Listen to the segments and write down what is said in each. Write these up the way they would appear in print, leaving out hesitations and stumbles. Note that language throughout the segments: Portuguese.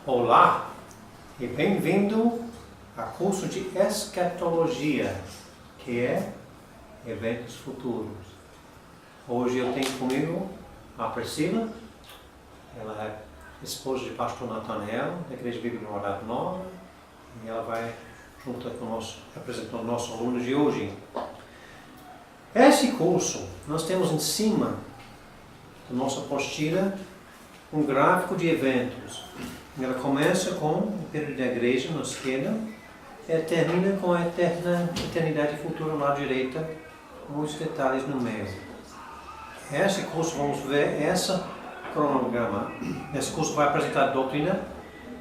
Olá e bem-vindo ao curso de Escatologia, que é Eventos Futuros. Hoje eu tenho comigo a Priscila, ela é esposa de pastor Nathanael, da Igreja Bíblica no Horário Nova, e ela vai junto conosco, apresentar o nosso aluno de hoje. Esse curso, nós temos em cima da nossa apostila um gráfico de eventos. Ela começa com o período da igreja na esquerda e termina com a eternidade futura na direita, com os detalhes no meio. Esse curso vamos ver esse cronograma. Esse curso vai apresentar a doutrina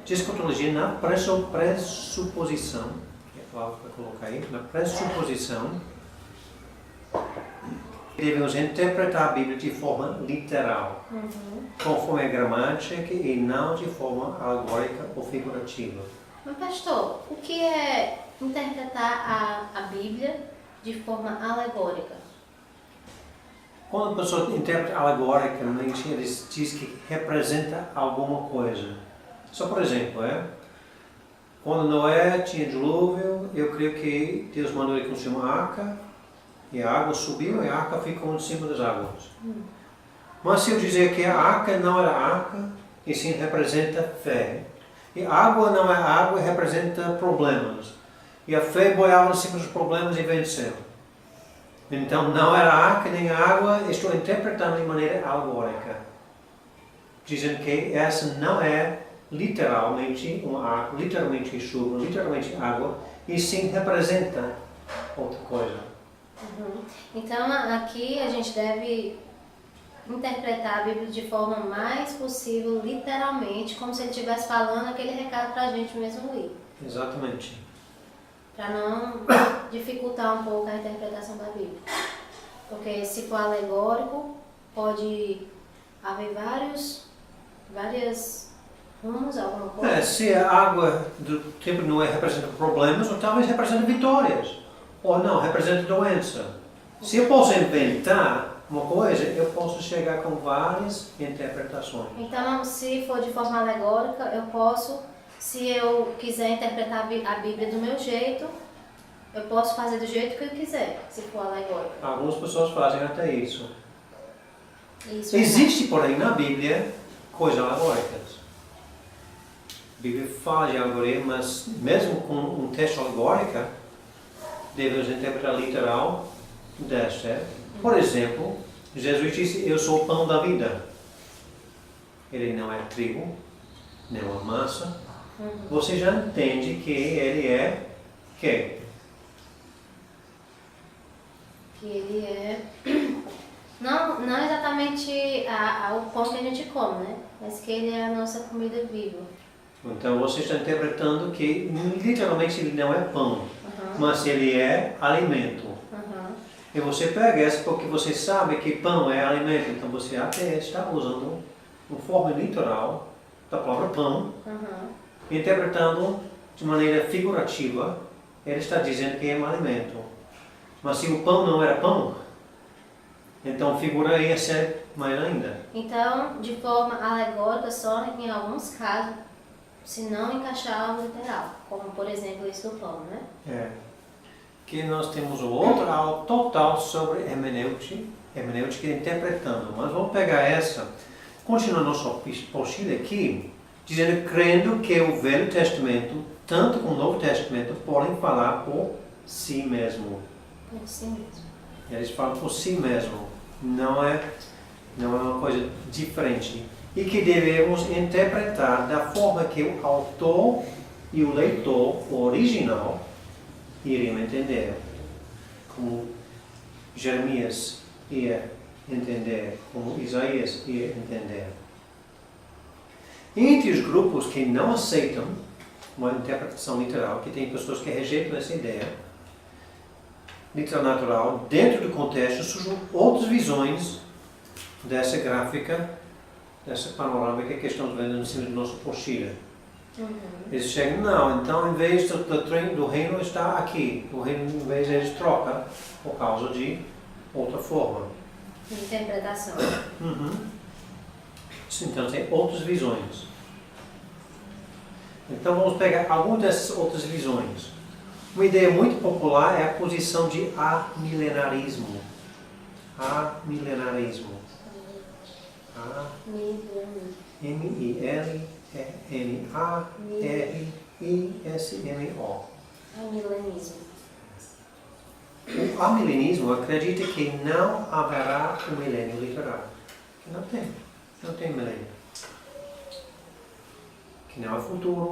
de escatologia na pressuposição, que é a palavra para colocar aí, na pressuposição. Devemos interpretar a Bíblia de forma literal, conforme a gramática e não de forma alegórica ou figurativa. Mas pastor, o que é interpretar a Bíblia de forma alegórica? Quando a pessoa interpreta alegoricamente, ele diz que representa alguma coisa. Só por exemplo, quando Noé tinha dilúvio, eu creio que Deus mandou ele construir uma arca, e a água subiu e a arca ficou em cima das águas. Mas se eu dizer que a arca não era arca, e sim representa fé. E água não é água e representa problemas. E a fé boiava em cima dos problemas e venceu. Então não era arca nem água, estou interpretando de maneira alegórica. Dizendo que essa não é literalmente uma arca, literalmente chuva, literalmente água, e sim representa outra coisa. Então aqui a gente deve interpretar a Bíblia de forma mais possível, literalmente, como se ele estivesse falando aquele recado para a gente mesmo ler. Exatamente. Para não dificultar um pouco a interpretação da Bíblia. Porque se for alegórico, pode haver vários rumos, alguma coisa. Se a água do tempo de Noé representa problemas, ou talvez representa vitórias. Ou não, representa doença. Se eu posso inventar uma coisa, eu posso chegar com várias interpretações. Então, se for de forma alegórica, eu posso, se eu quiser interpretar a Bíblia do meu jeito, eu posso fazer do jeito que eu quiser, se for alegórico. Algumas pessoas fazem até isso. Isso Existe, porém, na Bíblia, coisas alegóricas. A Bíblia fala de alegoria, mas mesmo com um texto alegórico, devemos interpretar literal desta. Por exemplo, Jesus disse, eu sou o pão da vida. Ele não é trigo, nem uma massa. Você já entende que ele é quê? Que ele é... Não exatamente o pão que a gente come, né? Mas que ele é a nossa comida viva. Então você está interpretando que literalmente ele não é pão, mas ele é alimento. E você pega essa porque você sabe que pão é alimento, então você até está usando uma forma literal da palavra pão, interpretando de maneira figurativa, ele está dizendo que é um alimento. Mas se o pão não era pão, então a figura ia ser maior ainda. Então, de forma alegórica, só em alguns casos, se não encaixar algo literal, como por exemplo isso do pão, né? Que nós temos outra aula total sobre hermenêutica interpretando, mas vamos pegar essa, continuando nossa apostila aqui, dizendo, crendo que o Velho Testamento, tanto como o Novo Testamento, podem falar por si mesmo. Por si mesmo. Eles falam por si mesmo, não é uma coisa diferente. E que devemos interpretar da forma que o autor e o leitor original iriam entender, como Jeremias ia entender, como Isaías ia entender. Entre os grupos que não aceitam uma interpretação literal, que tem pessoas que rejeitam essa ideia, literal natural, dentro do contexto surgem outras visões dessa gráfica, dessa panorâmica que estamos vendo no cima da nossa apostila. Eles chegam, não, então em vez do reino está aqui, o reino em vez eles trocam por causa de outra forma. Interpretação. Então tem outras visões. Então vamos pegar algumas dessas outras visões. Uma ideia muito popular é a posição de amilenarismo. Amilenarismo. M-I-L-E-N-A-R-I-S-M-O. Amilenismo. O amilenismo acredita que não haverá um milênio literal. Que não tem milênio. Que não é futuro.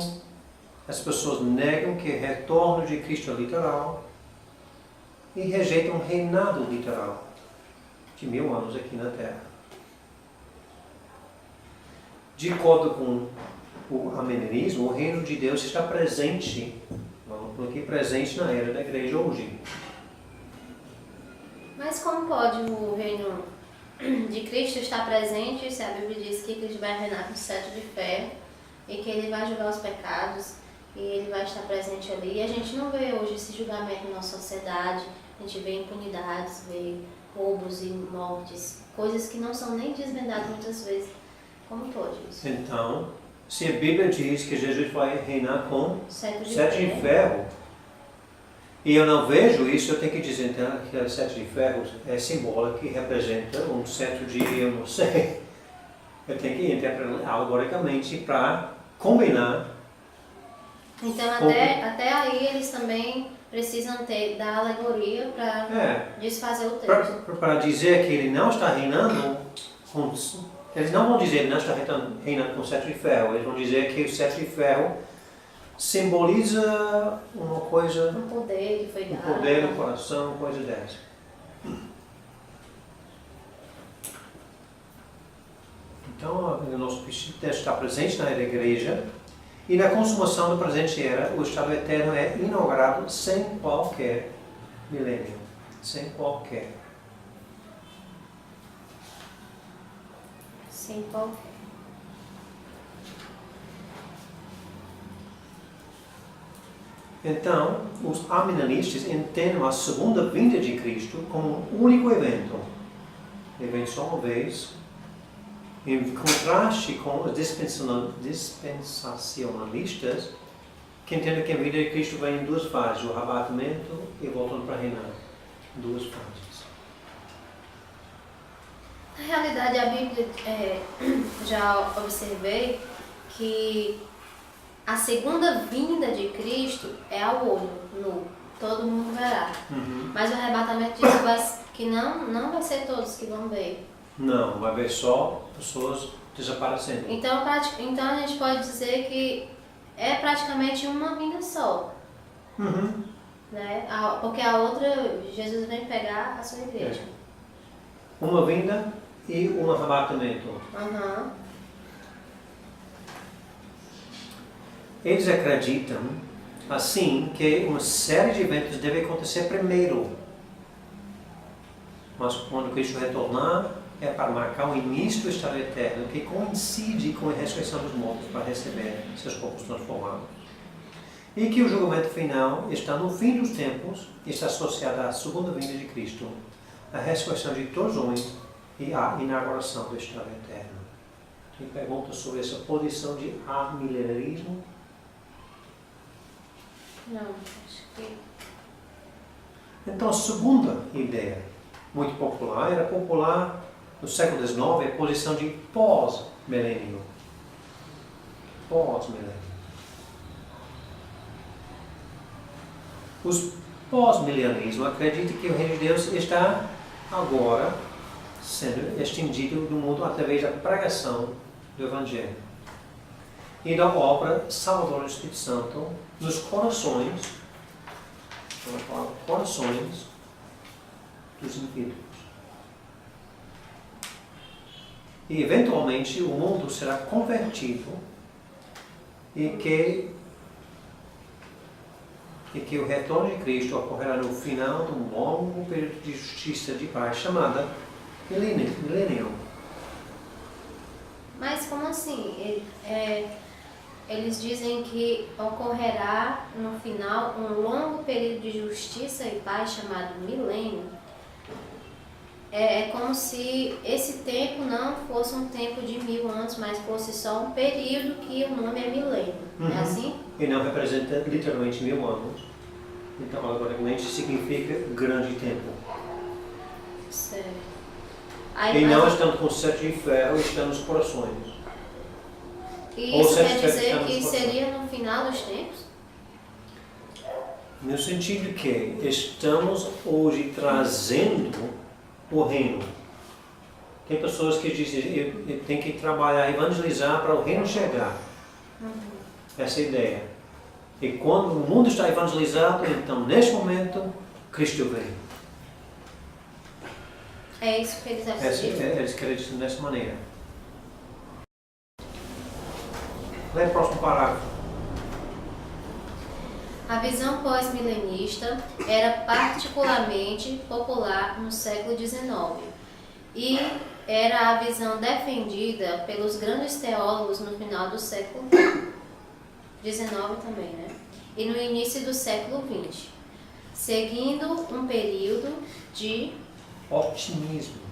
As pessoas negam que o retorno de Cristo é literal e rejeitam um reinado literal de 1000 anos aqui na Terra. De acordo com o amilenismo, o reino de Deus está presente, vamos colocar presente na era da igreja hoje. Mas como pode o reino de Cristo estar presente se a Bíblia diz que Cristo vai reinar com cetro de ferro e que ele vai julgar os pecados e ele vai estar presente ali? E a gente não vê hoje esse julgamento na nossa sociedade, a gente vê impunidades, vê roubos e mortes, coisas que não são nem desvendadas muitas vezes. Como pode isso? Então, se a Bíblia diz que Jesus vai reinar com Cetro de ferro, e eu não vejo isso, eu tenho que dizer então que o cetro de ferro é simbólico e representa um cetro de, eu não sei, eu tenho que interpretar alegoricamente para combinar. Então até aí eles também precisam dar alegoria para desfazer o texto. Para dizer que ele não está reinando com... Eles não vão dizer que ele não está reinando com cetro de ferro, eles vão dizer que o cetro de ferro simboliza uma coisa... Um poder que foi dado. Um poder no coração, coisa dessa. Então, o nosso princípio está presente na igreja e na consumação da presente era, o estado eterno é inaugurado sem qualquer milênio. Sem qualquer. Sem qualquer. Então, os amilenistas entendem a segunda vinda de Cristo como um único evento. Ele vem só uma vez, em contraste com os dispensacionalistas, que entendem que a vida de Cristo vem em duas fases, o arrebatamento e voltando para reinar. Duas fases. Na realidade, a Bíblia, já observei que a segunda vinda de Cristo é ao olho nu, todo mundo verá. Mas o arrebatamento diz que não vai ser todos que vão ver. Não, vai ver só pessoas desaparecendo. Então a gente pode dizer que é praticamente uma vinda só. Né? Porque a outra, Jesus vem pegar a sua igreja. Uma vinda e um arrebatamento. Eles acreditam, assim, que uma série de eventos deve acontecer primeiro. Mas quando Cristo retornar, é para marcar o início do estado eterno, que coincide com a ressurreição dos mortos para receber seus corpos transformados. E que o julgamento final está no fim dos tempos e está associado à segunda vinda de Cristo, a ressurreição de todos os homens e a inauguração do estado eterno. Tem perguntas sobre essa posição de amilenarismo? Não, acho que... Então, a segunda ideia, muito popular, era popular no século XIX, é a posição de pós-milênio. Pós-milênio. Os pós-milenismo acreditam que o reino de Deus está agora sendo extendido no mundo através da pregação do Evangelho e da obra salvadora do Espírito Santo nos corações, corações dos indivíduos. E eventualmente o mundo será convertido e que o retorno de Cristo ocorrerá no final de um longo período de justiça de paz chamada milênio. Mas como assim? Eles dizem que ocorrerá no final um longo período de justiça e paz chamado milênio. É como se esse tempo não fosse um tempo de 1000 anos, mas fosse só um período que o nome é milênio. É assim? E não representa literalmente 1000 anos. Então, alegoricamente, significa grande tempo. Certo. E não estão com sete de ferro, estão nos corações. E Ou isso sete quer de ferro dizer estão que nos corações. seria no final dos tempos? No sentido que estamos hoje trazendo o reino. Tem pessoas que dizem eu tenho que trabalhar, evangelizar para o reino chegar. Essa é a ideia. E quando o mundo está evangelizado, então neste momento Cristo vem. É isso que eles acreditam? Eles acreditam dessa maneira. Lê o próximo parágrafo. A visão pós-milenista era particularmente popular no século XIX e era a visão defendida pelos grandes teólogos no final do século XIX também, né? E no início do século XX, seguindo um período de Otimismo.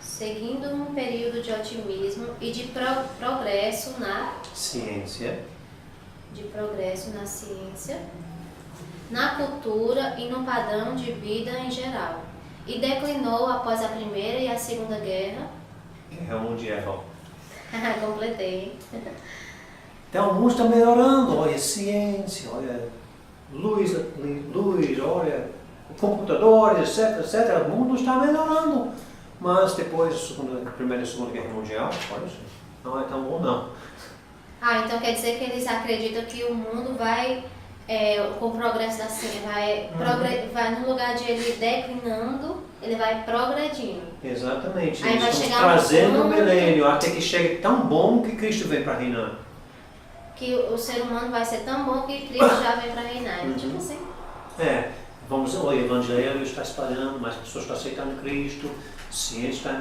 Seguindo um período de otimismo e de progresso na Ciência. Na cultura e no padrão de vida em geral. E declinou após a Primeira e a Segunda Guerra. Guerra Mundial. Completei. Então o mundo está melhorando. Olha a ciência, olha luz, olha computadores, etc. O mundo está melhorando. Mas depois da Primeira e Segunda Guerra Mundial, olha, não é tão bom não. Então quer dizer que eles acreditam que o mundo vai, com o progresso da ciência, vai no lugar de ele declinando, ele vai progredindo. Exatamente. Aí vai Estamos chegar trazendo o milênio até que chegue tão bom que Cristo vem para reinar. Que o ser humano vai ser tão bom que Cristo já vem para reinar. Tipo assim. Vamos, o Evangelho está espalhando, mais pessoas estão aceitando Cristo, a ciência está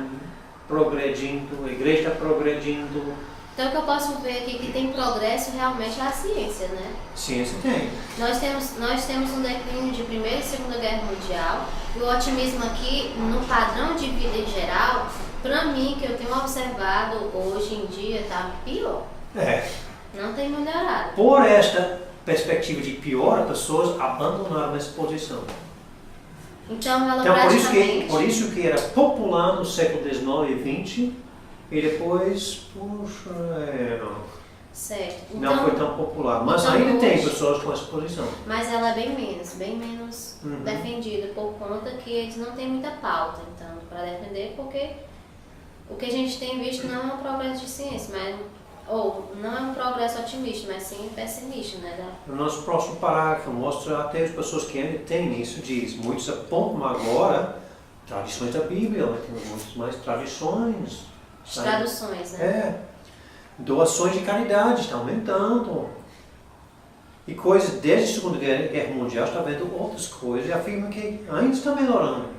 progredindo, a igreja está progredindo. Então o que eu posso ver aqui que tem progresso realmente é a ciência, né? Ciência tem. Nós temos um declínio de Primeira e Segunda Guerra Mundial, e o otimismo aqui, no padrão de vida em geral, para mim, que eu tenho observado hoje em dia, está pior. Não tem melhorado. Por esta perspectiva de pior, as pessoas abandonaram essa posição. Então ela praticamente... por isso que era popular no século XIX e XX, e depois, puxa, Certo. Então, não foi tão popular. Mas então ainda tem hoje, pessoas com essa posição. Mas ela é bem menos defendida, por conta que eles não têm muita pauta, então, para defender, porque o que a gente tem visto não é um progresso de ciência, ou não é um progresso otimista, mas sim pessimista, né? O nosso próximo parágrafo mostra até as pessoas que ainda têm isso, diz, muitos apontam agora tradições da Bíblia, temos muitas mais tradições. As traduções, né? Doações de caridade estão aumentando. E coisas desde a Segunda Guerra Mundial está vendo outras coisas e afirma que ainda está melhorando.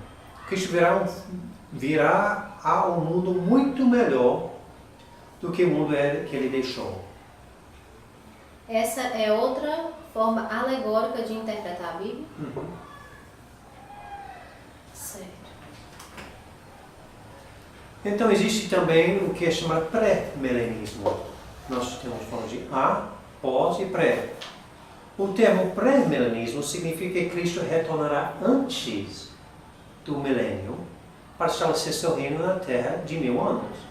Cristo virá ao mundo muito melhor do que o mundo que ele deixou. Essa é outra forma alegórica de interpretar a Bíblia? Certo. Então existe também o que é chamado pré-milenismo. Nós temos falado de pós e pré. O termo pré-milenismo significa que Cristo retornará antes do milênio para estabelecer seu reino na Terra de 1000 anos.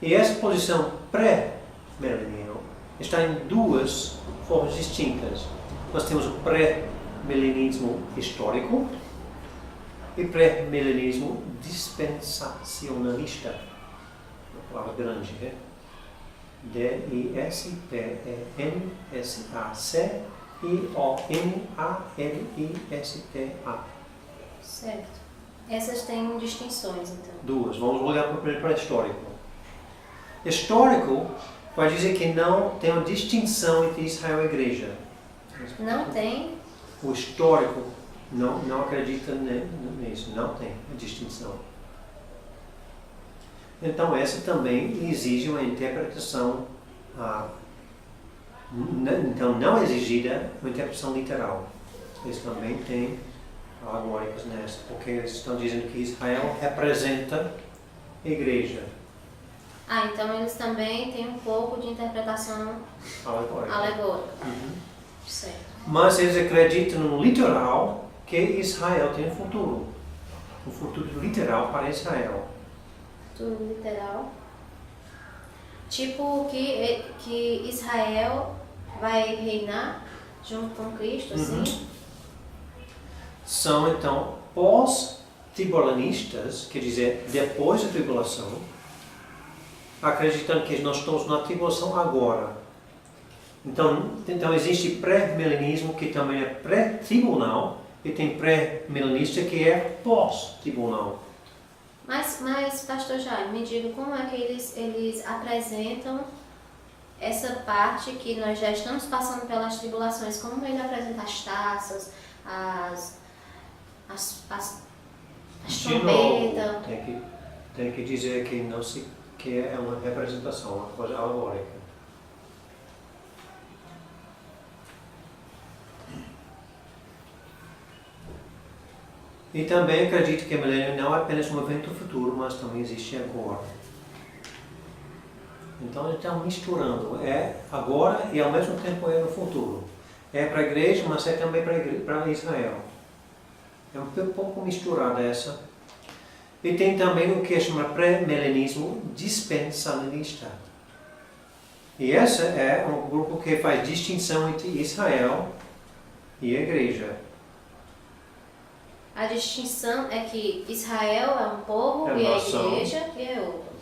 E essa posição pré-milenial está em duas formas distintas. Nós temos o pré-milenismo histórico e pré-milenismo dispensacionalista. Uma palavra grande, né? D-I-S-P-E-N-S-A-C-I-O-N-A-L-I-S-T-A. Certo. Essas têm distinções, então. Duas. Vamos olhar para o histórico. Histórico vai dizer que não tem uma distinção entre Israel e a igreja. Não tem? O histórico não acredita nisso, não tem a distinção. Então essa também exige uma interpretação, então não exigida uma interpretação literal. Eles também têm alegóricas nessa, porque eles estão dizendo que Israel representa a igreja. Então eles também têm um pouco de interpretação alegórica. Certo. Mas eles acreditam no literal que Israel tem um futuro literal para Israel. Futuro literal. Tipo que Israel vai reinar junto com Cristo, assim? São então pós-tribulanistas, quer dizer, depois da tribulação, acreditando que nós estamos na tribulação agora. Então existe pré-milenismo que também é pré-tribunal e tem pré-milenista que é pós-tribunal. Mas pastor Jaime, me diga como é que eles apresentam essa parte que nós já estamos passando pelas tribulações, como ele apresenta as taças, as trombetas. Tem que dizer que que é uma representação, uma coisa alegórica. E também acredito que o milênio não é apenas um evento futuro, mas também existe agora. Então eles estão misturando, é agora e ao mesmo tempo é no futuro. É para a igreja, mas é também para Israel. É um pouco misturada essa. E tem também o que é chamado pré-milenismo dispensacionalista. E esse é um grupo que faz distinção entre Israel e a igreja. A distinção é que Israel é um povo e a igreja é outro.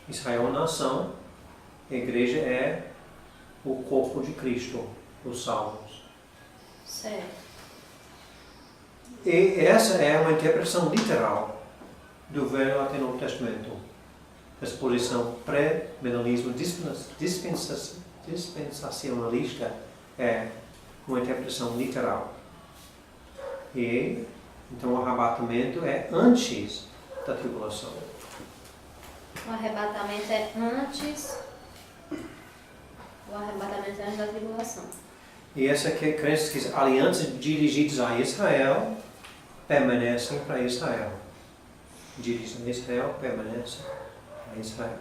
Israel é uma nação, a igreja é o corpo de Cristo, os salvos. Certo. E essa é uma interpretação literal do Velho até Novo Testamento. Essa posição pré-milenismo dispensacionalista é uma interpretação literal. E então o arrebatamento é antes da tribulação. O arrebatamento é antes da tribulação. E essa que é crença que as alianças dirigidas a Israel permanecem para Israel. Dirigidas a Israel permanecem para Israel.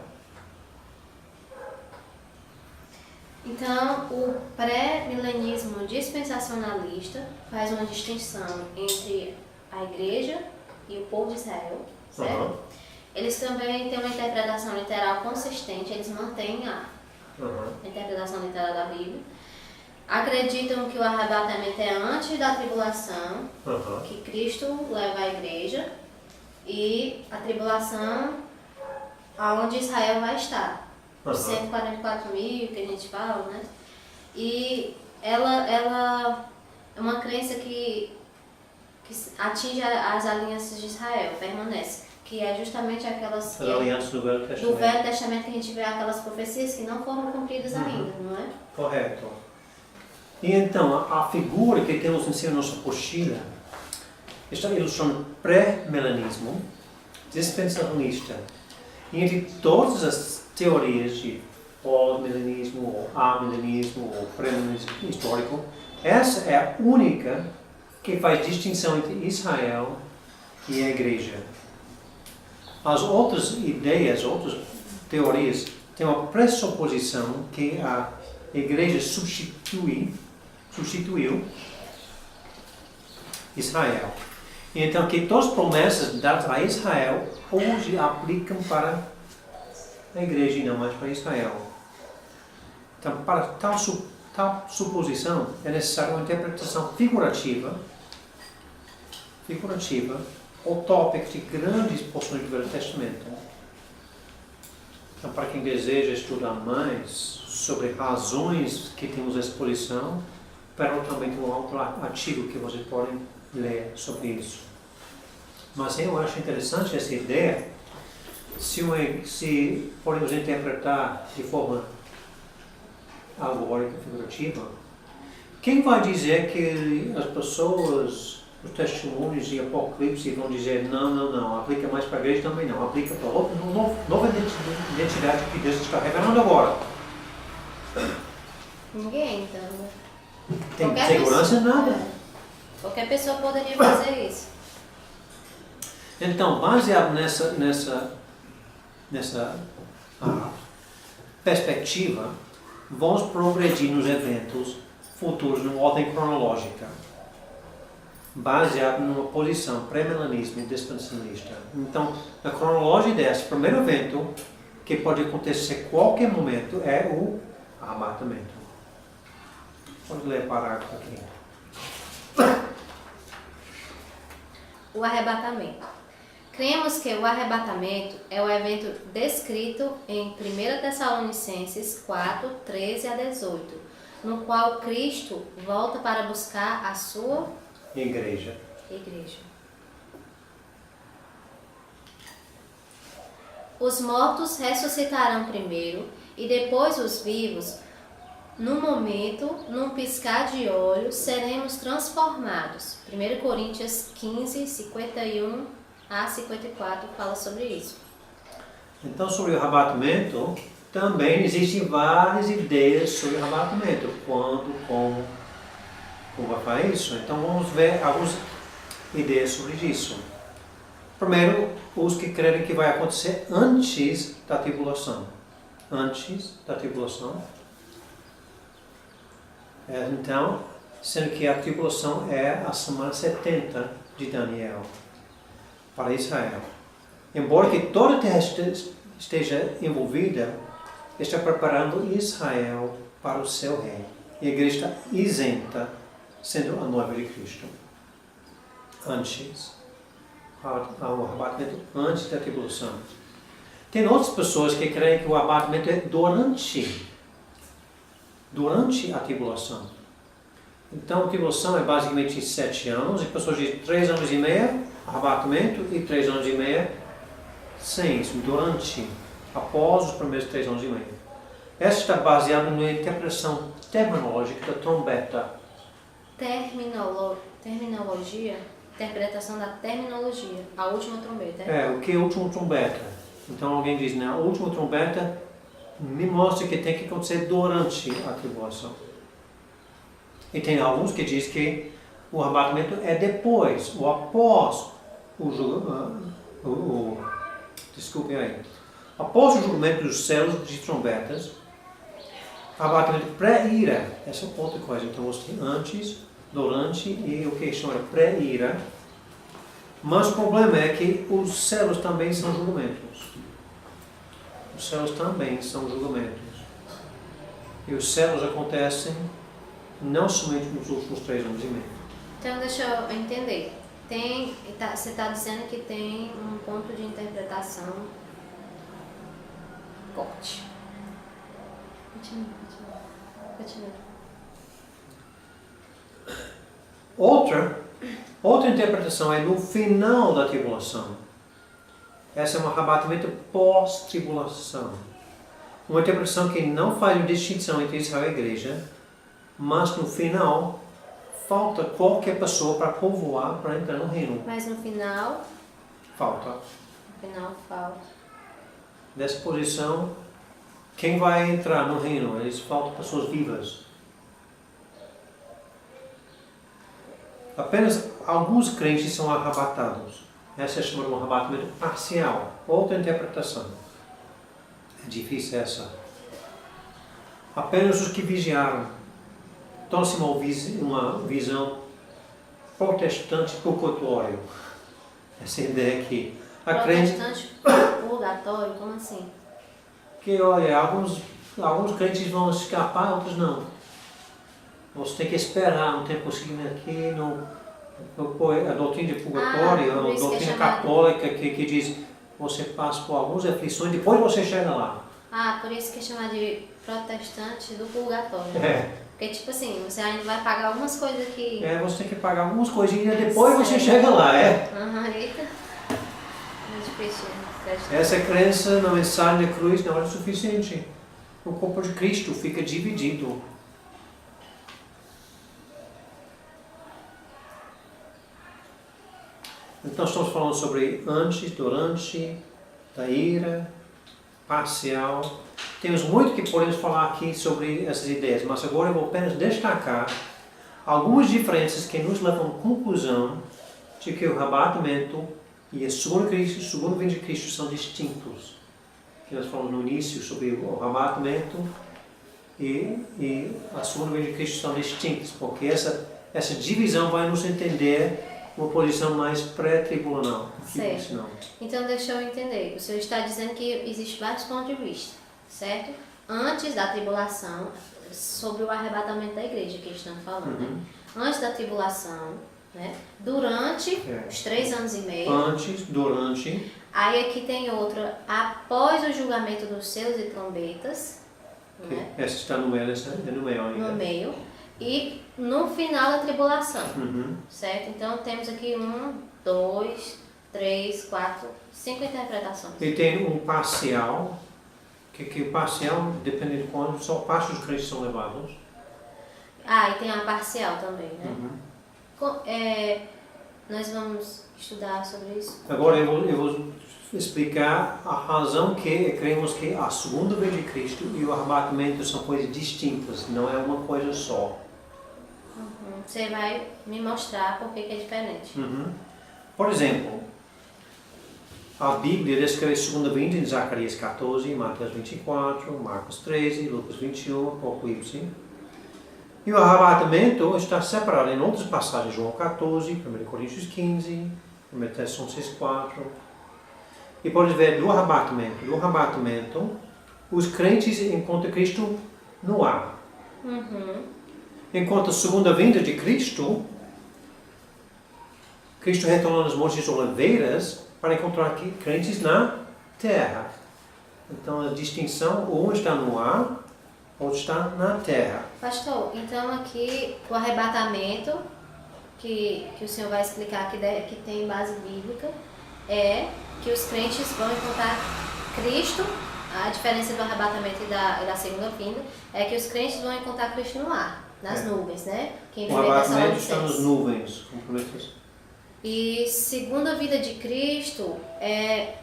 Então, o pré-milenismo dispensacionalista faz uma distinção entre a igreja e o povo de Israel, certo? Eles também têm uma interpretação literal consistente, eles mantêm a interpretação literal da Bíblia. Acreditam que o arrebatamento é antes da tribulação, que Cristo leva a igreja, e a tribulação aonde Israel vai estar. 144 mil que a gente fala, né? E ela é uma crença que atinge as alianças de Israel, permanece. Que é justamente aquelas As alianças do Velho Testamento. Do Velho Testamento que a gente vê aquelas profecias que não foram cumpridas ainda, não é? Correto. E então, a figura que temos em cima da nossa apostila está ilustrando pré-milenismo dispensacionalista. E entre todas as teorias de pós-milenismo, ou amilenismo, ou pré-milenismo histórico, essa é a única que faz distinção entre Israel e a igreja. As outras ideias, outras teorias, têm uma pressuposição que a igreja substituiu Israel. E então que todas as promessas dadas a Israel hoje aplicam para a igreja e não mais para Israel. Então, para tal suposição é necessária uma interpretação figurativa, utópica de grandes porções do Velho Testamento. Então, para quem deseja estudar mais sobre razões que temos à exposição, Pero também tem um outro artigo que vocês podem ler sobre isso. Mas eu acho interessante essa ideia, se podemos interpretar de forma alegórica, figurativa. Quem vai dizer que as pessoas, os testemunhos de Apocalipse vão dizer não, aplica mais para a igreja também não, aplica para outra nova identidade que Deus está revelando agora? Ninguém, então. Tem Qualquer segurança? pessoa. Nada. Qualquer pessoa poderia fazer isso. Então, baseado nessa perspectiva, vamos progredir nos eventos futuros numa ordem cronológica, baseado numa posição pré-milenismo e dispensacionalista. Então, na cronologia desse primeiro evento, que pode acontecer a qualquer momento, é o arrebatamento. Pode ler o parágrafo aqui. O arrebatamento. Cremos que o arrebatamento é o evento descrito em 1 Tessalonicenses 4, 13 a 18, no qual Cristo volta para buscar a sua igreja. Os mortos ressuscitarão primeiro e depois os vivos. No momento, num piscar de olhos, seremos transformados. 1 Coríntios 15, 51 a 54 fala sobre isso. Então, sobre o arrebatamento, também existem várias ideias sobre o arrebatamento. Quando, como vai fazer isso? Então, vamos ver algumas ideias sobre isso. Primeiro, os que creem que vai acontecer antes da tribulação. Antes da tribulação. Então, sendo que a tribulação é a semana 70 de Daniel para Israel. Embora que toda a terra esteja envolvida, está preparando Israel para o seu reino. E a igreja está isenta, sendo a noiva de Cristo. Antes. O arrebatamento antes da tribulação. Tem outras pessoas que creem que o arrebatamento é durante a tribulação. Então, a tribulação é basicamente 7 anos, e pessoas dizem 3 anos e meio, arrebatamento, e 3 anos e meio, sem isso, durante, após os primeiros 3 anos e meio. Essa está baseada na interpretação terminológica da trombeta. Terminologia? Interpretação da terminologia. A última trombeta. O que é a última trombeta? Então, alguém diz, a última trombeta me mostra que tem que acontecer durante a tribulação. E tem alguns que dizem que o arrebatamento é depois, ou após desculpem aí. Após o julgamento dos céus de trombetas, arrebatamento pré-ira. Essa é outra coisa. Então você tem antes, durante e o que chama pré-ira. Mas o problema é que os céus também são julgamentos. Os céus também são julgamentos. E os céus acontecem não somente nos últimos 3 anos e meio. Então, deixa eu entender. Você está dizendo que tem um ponto de interpretação forte. Continua. Outra interpretação é no final da tribulação. Essa é um arrebatamento pós-tribulação. Uma interpretação que não faz distinção entre Israel e a igreja, mas no final falta qualquer pessoa para povoar, para entrar no reino. Mas no final? Falta. No final falta. Dessa posição, quem vai entrar no reino? Eles faltam pessoas vivas. Apenas alguns crentes são arrebatados. Essa é chamada de um arrebatamento parcial. Outra interpretação. É difícil essa. Apenas os que vigiaram. Torna-se uma visão protestante purgatório. Essa ideia aqui. Protestante purgatório? Como assim? Que, olha, alguns crentes vão escapar, outros não. Você tem que esperar um tempo seguinte aqui a doutrina de purgatório, a doutrina católica que diz você passa por algumas aflições, depois você chega lá. Por isso que é chamado de protestante do purgatório. Porque, tipo assim, você ainda vai pagar algumas coisas aqui. Você tem que pagar algumas coisinhas, depois você chega lá, Eita. Muito difícil. Essa crença na mensagem da cruz não é suficiente. O corpo de Cristo fica dividido. Então estamos falando sobre antes, durante, da ira, parcial. Temos muito que podemos falar aqui sobre essas ideias, mas agora eu vou apenas destacar algumas diferenças que nos levam à conclusão de que o arrebatamento e a segunda vinda de Cristo são distintos. Que nós falamos no início sobre o arrebatamento e a segunda vinda de Cristo são distintos, porque essa divisão vai nos entender uma posição mais pré-tribunal. Certo. Então deixa eu entender. O senhor está dizendo que existe vários pontos de vista, certo? Antes da tribulação, sobre o arrebatamento da igreja que estamos falando, né? Antes da tribulação, né? Durante os 3 anos e meio. Antes, durante. Aí aqui tem outra, após o julgamento dos selos e trombetas. Okay. Né? Essa está no meio, essa é no meio ainda. No meio. E no final da tribulação. Certo? Então temos aqui 1, 2, 3, 4, 5 interpretações. E tem um parcial, que o parcial, depende de quando, só parte dos crentes são levados. E tem a parcial também, né? Nós vamos estudar sobre isso. Agora eu vou explicar a razão que cremos que a segunda vinda de Cristo e o arrebatamento são coisas distintas, não é uma coisa só. Você vai me mostrar por que é diferente. Por exemplo, a Bíblia descreve a segunda vinda em Zacarias 14, Mateus 24, Marcos 13, Lucas 21, Apocalipse. E o arrebatamento está separado em outras passagens, João 14, 1 Coríntios 15, 1 Tessalonicenses 4. E pode ver do arrebatamento, os crentes encontram Cristo no ar. Enquanto a segunda vinda de Cristo, Cristo retornou nas Montes Oliveiras para encontrar crentes na terra. Então a distinção, um está no ar, outro está na terra. Pastor, então aqui o arrebatamento, que o senhor vai explicar que tem base bíblica, é que os crentes vão encontrar Cristo. A diferença do arrebatamento e da segunda vinda é que os crentes vão encontrar Cristo no ar, nas nuvens, né? O arrebatamento está nas nuvens. E segunda vinda de Cristo é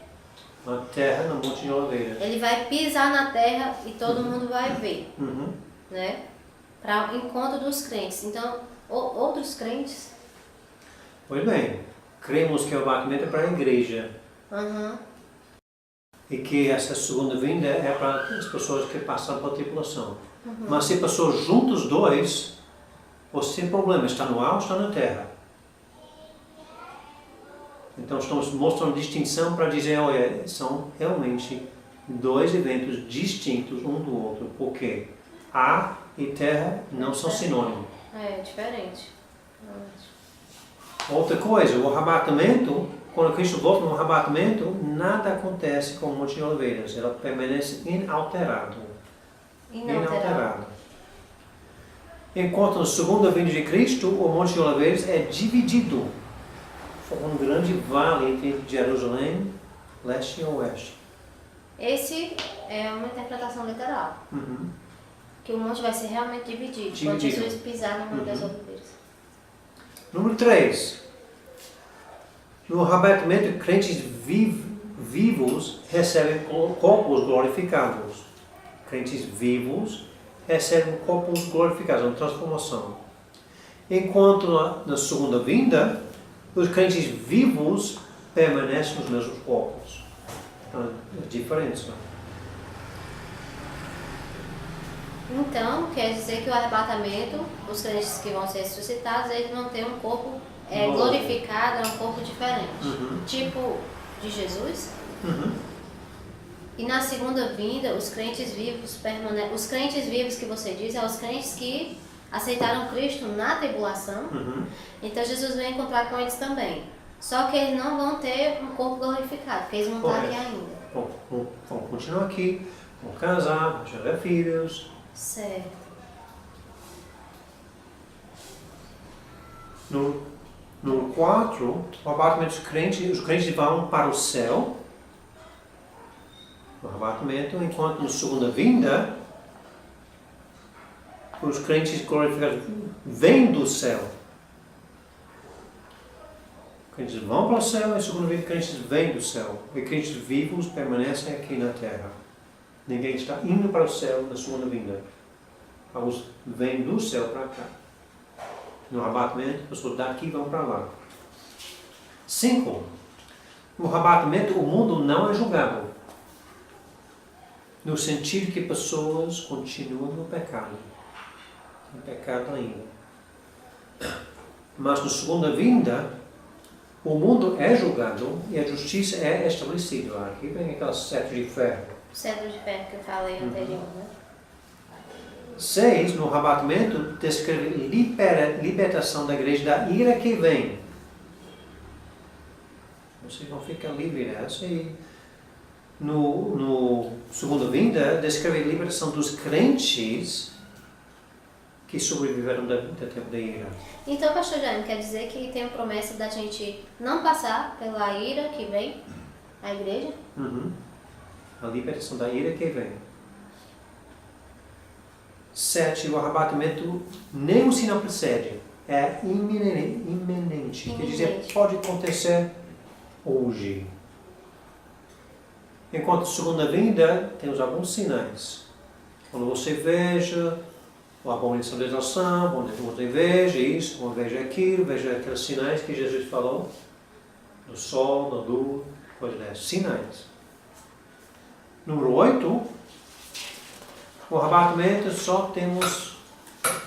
na terra, na Monte de Oliveiras. Ele vai pisar na terra e todo mundo vai ver, né? Para o encontro dos crentes. Então, outros crentes. Pois bem, cremos que o arrebatamento é para a igreja. E que essa segunda vinda é para as pessoas que passaram pela tribulação. Mas se passou juntos os dois, você tem problema, está no ar ou está na terra. Então estamos mostrando distinção para dizer, olha, são realmente dois eventos distintos um do outro, porque ar e terra não são sinônimos. É diferente. Outra coisa, o arrebatamento, quando Cristo volta no arrebatamento, nada acontece com o Monte de Oliveiras, ela permanece inalterado. Enquanto na segunda vinda de Cristo, o Monte de Oliveiras é dividido. Um grande vale entre Jerusalém, leste e oeste. Esse é uma interpretação literal. Que o monte vai ser realmente dividido. Quando Jesus pisar no Monte das Oliveiras. Número 3. No arrebatamento, crentes vivos recebem corpos glorificados. Crentes vivos recebem corpos glorificados, uma transformação. Enquanto na segunda vinda, os crentes vivos permanecem nos mesmos corpos. É diferente. Então, quer dizer que o arrebatamento, os crentes que vão ser ressuscitados, eles vão ter um corpo glorificado, um corpo diferente. Tipo de Jesus. E na segunda vinda, os crentes vivos permanecem. Os crentes vivos que você diz, são os crentes que aceitaram Cristo na tribulação. Então Jesus vai encontrar com eles também. Só que eles não vão ter um corpo glorificado, porque eles vão estar aqui ainda. Vão continuar aqui, vão casar, vão gerar filhos. Certo. No 4, o arrebatamento dos crentes, os crentes vão para o céu. No arrebatamento, enquanto na segunda vinda, os crentes glorificados vêm do céu. Os crentes vão para o céu e, segundo vez, crentes vêm do céu. E crentes vivos permanecem aqui na terra. Ninguém está indo para o céu na segunda vinda. Alguns vêm do céu para cá. No arrebatamento, pessoas daqui vão para lá. 5. No arrebatamento, o mundo não é julgado. No sentido que pessoas continuam no pecado. No pecado ainda. Mas na segunda vinda, o mundo é julgado e a justiça é estabelecida. Aqui vem aquele cetro de ferro. O cetro de ferro que eu falei anterior, né? 6. No arrebatamento, descreve libertação da igreja da ira que vem. Você não fica livre dessa. E no segunda vinda, descreve a libertação dos crentes que sobreviveram do tempo da ira. Então, pastor Jaime, quer dizer que tem a promessa da gente não passar pela ira que vem à igreja? A libertação da ira que vem. 7. O arrebatamento nem o sinal precede. É iminente. Quer dizer, pode acontecer hoje. Enquanto a segunda vinda, temos alguns sinais. Quando você veja a abominação da desolação, quando você veja isso, quando veja aquilo, veja aqueles sinais que Jesus falou, do sol, da lua, coisa dessas. Sinais. Número 8. O arrebatamento só temos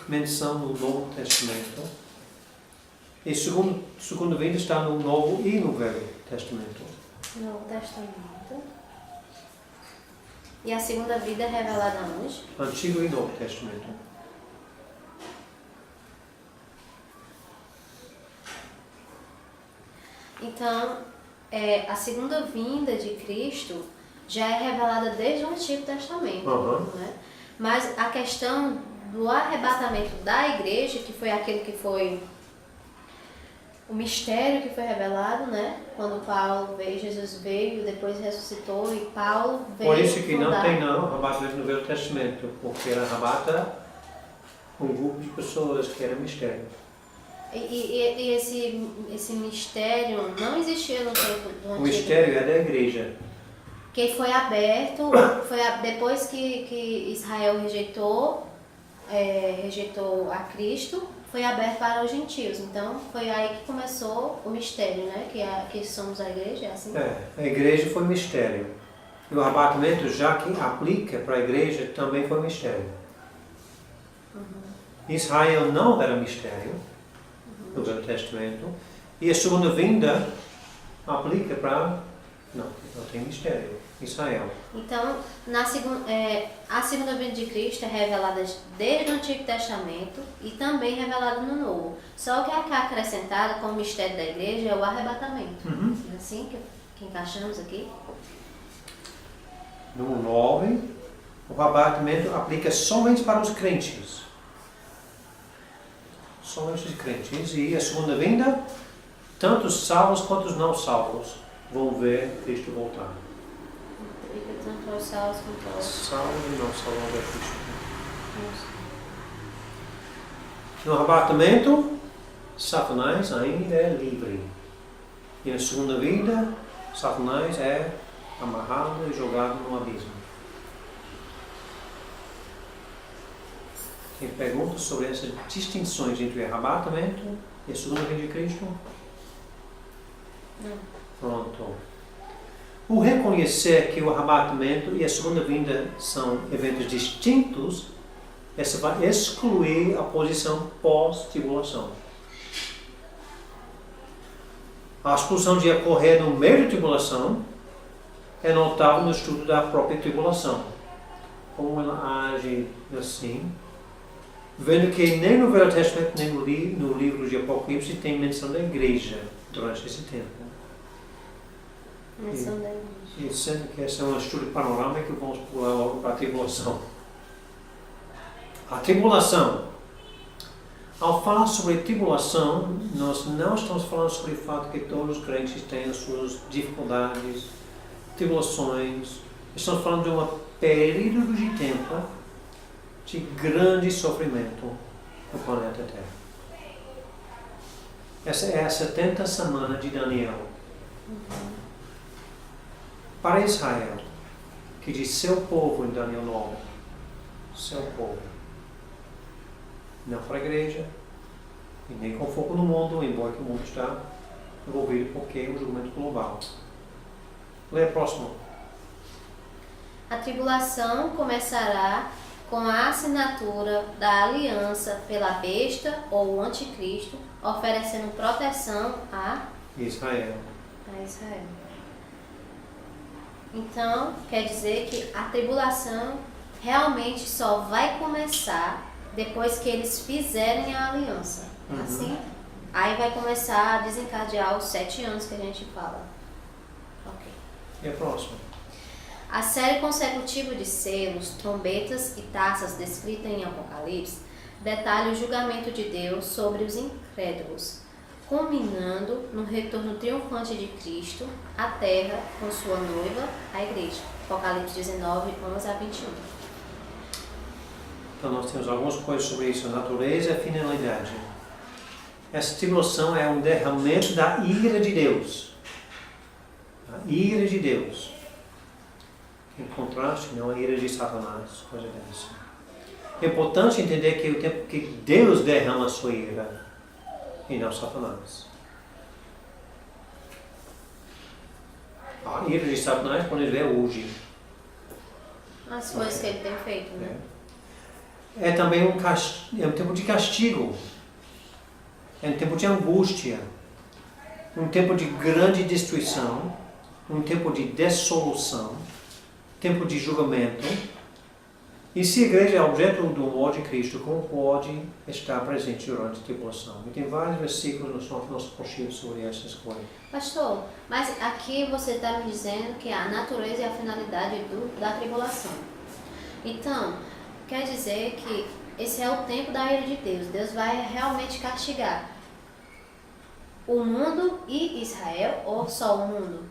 menção no Novo Testamento. E segunda vinda está no Novo e no Velho Testamento. Novo Testamento. E a segunda vida é revelada onde? Antigo e Novo Testamento. Então, a segunda vinda de Cristo já é revelada desde o Antigo Testamento. Né? Mas a questão do arrebatamento da igreja, que foi aquilo que foi o mistério que foi revelado, né? Quando Paulo veio, Jesus veio, depois ressuscitou e Paulo veio. Por isso que fundar. não tem arrebatamento no Velho Testamento, porque ele arrebata um grupo de pessoas que era mistério. E esse mistério não existia no tempo do Antigo. O mistério é da igreja. Que foi aberto, depois que Israel rejeitou a Cristo, foi aberto para os gentios. Então, foi aí que começou o mistério, né? Que somos a igreja, é assim? A igreja foi mistério. E o arrebatamento, já que aplica para a igreja, também foi mistério. Israel não era mistério no Velho Testamento. E a segunda vinda aplica para... Não tem mistério. Israel. Então, a segunda vinda de Cristo é revelada desde o Antigo Testamento e também revelada no Novo. Só que a que é acrescentada como mistério da igreja é o arrebatamento. É assim que encaixamos aqui? No 9, o arrebatamento aplica somente para os crentes. Somente os crentes. E a segunda vinda, tanto os salvos quanto os não salvos vão ver Cristo voltar. Tanto aos salvos quanto aos Salvos e não salvos vão ver Cristo. No arrebatamento, Satanás ainda é livre. E na segunda vida, Satanás é amarrado e jogado no abismo. Tem perguntas sobre essas distinções entre o arrebatamento e a segunda vinda de Cristo? Não. Pronto. O reconhecer que o arrebatamento e a segunda vinda são eventos distintos, essa vai excluir a posição pós-tribulação. A expulsão de ocorrer no meio da tribulação é notável no estudo da própria tribulação. Como ela age assim, vendo que nem no Velho Testamento nem no livro de Apocalipse tem menção da igreja durante esse tempo. Menção da igreja. E sendo que esse é um estudo panorâmico, vamos pular logo para a tribulação. A tribulação. Ao falar sobre tribulação, nós não estamos falando sobre o fato que todos os crentes têm as suas dificuldades, tribulações. Estamos falando de um período de tempo de grande sofrimento no planeta Terra. Essa é a 70 semana de Daniel. Para Israel, que diz seu povo em Daniel 9, seu povo. Não para a igreja, E nem com foco no mundo, embora que o mundo está envolvido porque é um julgamento global. Lê a próxima. A tribulação começará com a assinatura da aliança pela besta ou o anticristo, oferecendo proteção a Israel. Israel. Então, quer dizer que a tribulação realmente só vai começar depois que eles fizerem a aliança. Assim, aí vai começar a desencadear os 7 anos que a gente fala. Ok. E a próxima? A série consecutiva de selos, trombetas e taças descrita em Apocalipse detalha o julgamento de Deus sobre os incrédulos, culminando no retorno triunfante de Cristo à terra com sua noiva, a igreja. Apocalipse 19, 11 a 21. Então nós temos algumas coisas sobre isso, a natureza e a finalidade. Essa tribulação é um derramamento da ira de Deus. A ira de Deus. Em contraste, não a ira de Satanás, coisa dessa. É importante entender que o tempo que Deus derrama a sua ira, e não Satanás. A ira de Satanás podemos ver hoje. As coisas que ele tem feito, né? É também um tempo de castigo. É um tempo de angústia. Um tempo de grande destruição. Um tempo de dissolução. Tempo de julgamento. E se a igreja é objeto do amor de Cristo, como pode estar presente durante a tribulação? E tem vários versículos no nosso apostila sobre essas coisas. Pastor, mas aqui você está me dizendo que a natureza e a finalidade da tribulação. Então, quer dizer que esse é o tempo da ira de Deus. Deus vai realmente castigar o mundo e Israel, ou só o mundo?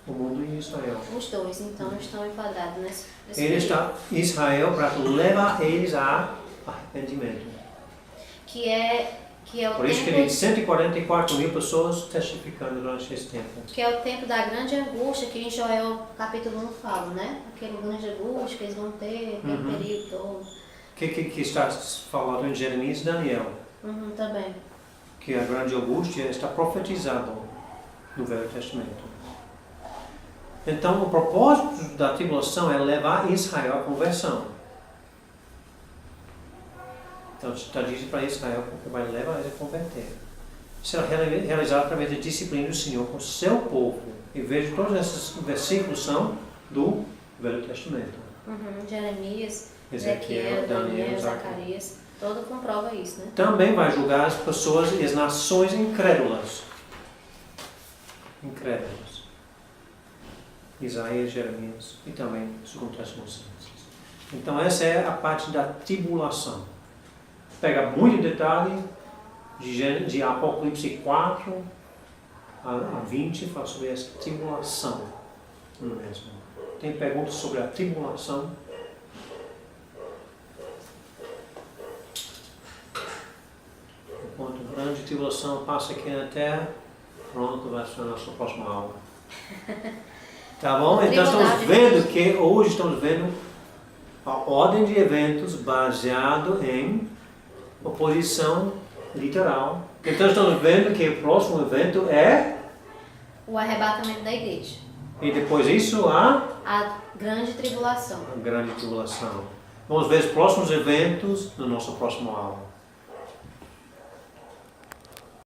O mundo e Israel. Os dois, então, estão enquadrados nesse Ele está Israel para levar eles a arrependimento. Que é o Por isso que tempo, tem 144 mil pessoas testificando durante esse tempo. que é o tempo da grande angústia que em Joel capítulo 1 fala, né? Aquele grande angústia que eles vão ter, aquele período todo. Que está falado em Jeremias e Daniel. Também. Que a grande angústia está profetizado no Velho Testamento. Então, o propósito da tribulação é levar Israel à conversão. Então, está dizendo para Israel que vai levar eles a converter. Será realizado através da disciplina do Senhor com o seu povo. E vejo todos esses versículos são do Velho Testamento. Jeremias, Ezequiel, Daniel, Zacarias, todo comprova isso, né? Também vai julgar as pessoas e as nações incrédulas. Incrédulas. Isaías, Jeremias e também segundo Tessalonicenses. Então essa é a parte da tribulação. Pega muito detalhe de Apocalipse 4 a 20, fala sobre essa tribulação. Não é mesmo? Tem perguntas sobre a tribulação? Enquanto a grande tribulação passa aqui na Terra, pronto, vai ser a nossa próxima aula. Tá bom? Então estamos vendo que hoje estamos vendo a ordem de eventos baseado em oposição literal. Então estamos vendo que o próximo evento é o arrebatamento da igreja. E depois isso a grande tribulação. A grande tribulação. Vamos ver os próximos eventos na nossa próxima aula.